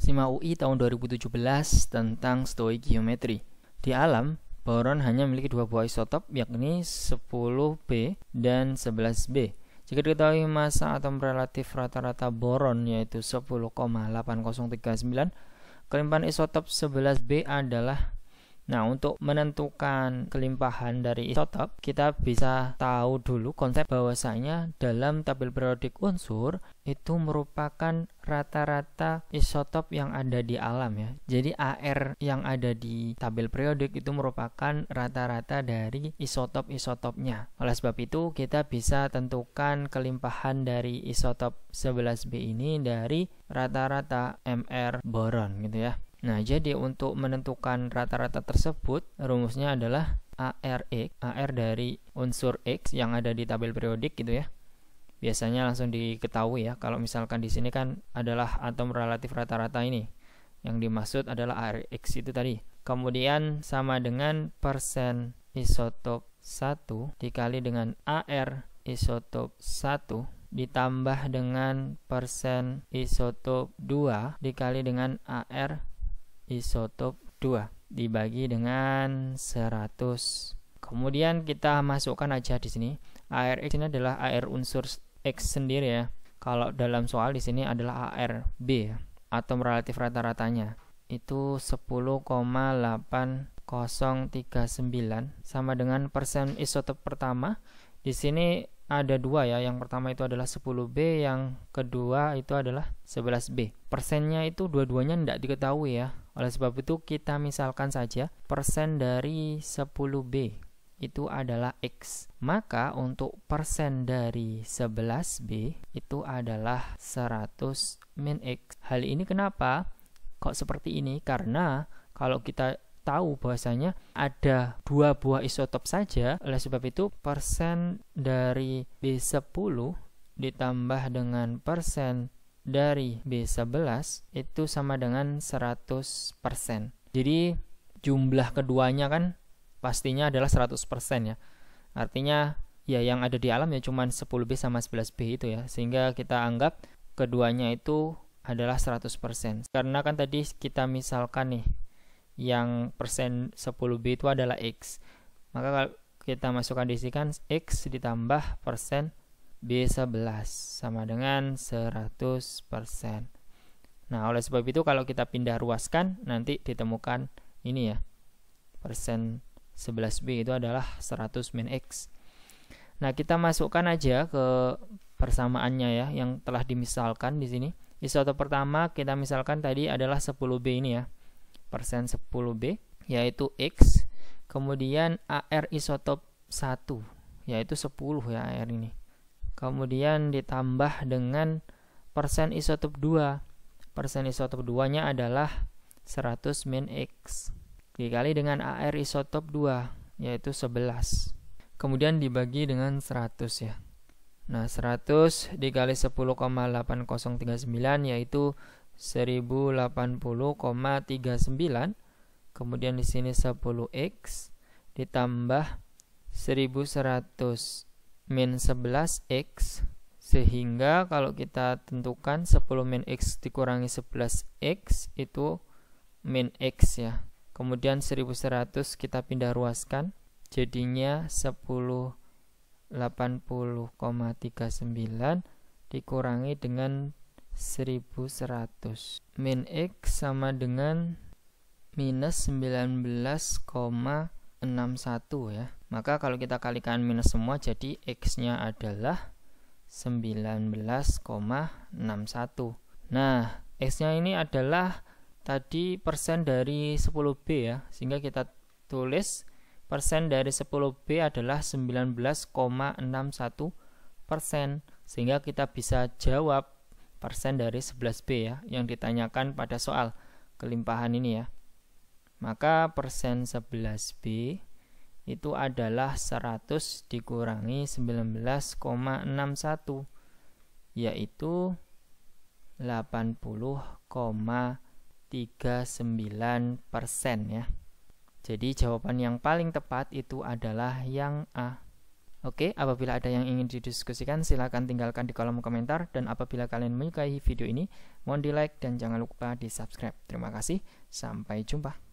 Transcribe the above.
SIMA UI tahun 2017 tentang stoichiometry. Di alam, boron hanya memiliki dua buah isotop, yakni 10B dan 11B. Jika diketahui massa atom relatif rata-rata boron yaitu 10,8039, kelimpahan isotop 11B adalah. Nah, untuk menentukan kelimpahan dari isotop, kita bisa tahu dulu konsep bahwasanya dalam tabel periodik unsur itu merupakan rata-rata isotop yang ada di alam ya. Jadi AR yang ada di tabel periodik itu merupakan rata-rata dari isotop-isotopnya. Oleh sebab itu, kita bisa tentukan kelimpahan dari isotop 11B ini dari rata-rata MR boron gitu ya. Nah, jadi untuk menentukan rata-rata tersebut, rumusnya adalah ARX, AR dari unsur X yang ada di tabel periodik gitu ya. Biasanya langsung diketahui ya, kalau misalkan di sini kan adalah atom relatif rata-rata ini. Yang dimaksud adalah ARX itu tadi. Kemudian sama dengan persen isotop 1 dikali dengan AR isotop 1 ditambah dengan persen isotop 2 dikali dengan AR isotop 2 dibagi dengan 100. Kemudian kita masukkan aja di sini. ARX ini adalah AR unsur X sendiri ya. Kalau dalam soal di sini adalah ARB ya, atom relatif rata-ratanya. Itu 10,8039 sama dengan persen isotop pertama. Di sini ada dua ya, yang pertama itu adalah 10B, yang kedua itu adalah 11B. Persennya itu dua-duanya tidak diketahui ya. Oleh sebab itu kita misalkan saja persen dari 10B itu adalah X. Maka untuk persen dari 11B itu adalah 100 min X. Hal ini kenapa kok seperti ini? Karena kalau kita tahu bahwasanya ada dua buah isotop saja, oleh sebab itu persen dari B10 ditambah dengan persen dari B11 itu sama dengan 100%. Jadi jumlah keduanya kan pastinya adalah 100% ya. Artinya ya yang ada di alam ya cuma 10B sama 11B itu ya, sehingga kita anggap keduanya itu adalah 100%. Karena kan tadi kita misalkan nih yang persen 10B itu adalah X, maka kalau kita masukkan di sini kan X ditambah persen B11 sama dengan 100%. Nah, oleh sebab itu kalau kita pindah ruaskan nanti ditemukan ini ya, persen 11B itu adalah 100 min X. Nah, kita masukkan aja ke persamaannya ya yang telah dimisalkan di sini. Isotop pertama kita misalkan tadi adalah 10B ini ya, persen 10B yaitu X. Kemudian AR isotop 1 yaitu 10 ya AR ini. Kemudian ditambah dengan persen isotop 2. Persen isotop 2 nya adalah 100 min X dikali dengan AR isotop 2 yaitu 11. Kemudian dibagi dengan 100 ya. Nah, 100 dikali 10,8039 yaitu 1080,39. Kemudian di sini 10x ditambah 1100 min 11x, sehingga kalau kita tentukan 10 min x dikurangi 11x itu min x ya. Kemudian 1100 kita pindah ruaskan jadinya 1080,39 dikurangi dengan 1100. Min X sama dengan minus 19,61 ya. Maka kalau kita kalikan minus semua jadi X-nya adalah 19,61. Nah, X-nya ini adalah tadi persen dari 10B ya. Sehingga kita tulis persen dari 10B adalah 19,61%. Sehingga kita bisa jawab persen dari 11B ya yang ditanyakan pada soal kelimpahan ini ya. Maka persen 11B itu adalah 100 dikurangi 19,61 yaitu 80,39% ya. Jadi jawaban yang paling tepat itu adalah yang A. Oke, apabila ada yang ingin didiskusikan silahkan tinggalkan di kolom komentar, dan apabila kalian menyukai video ini mohon di like dan jangan lupa di subscribe. Terima kasih, sampai jumpa.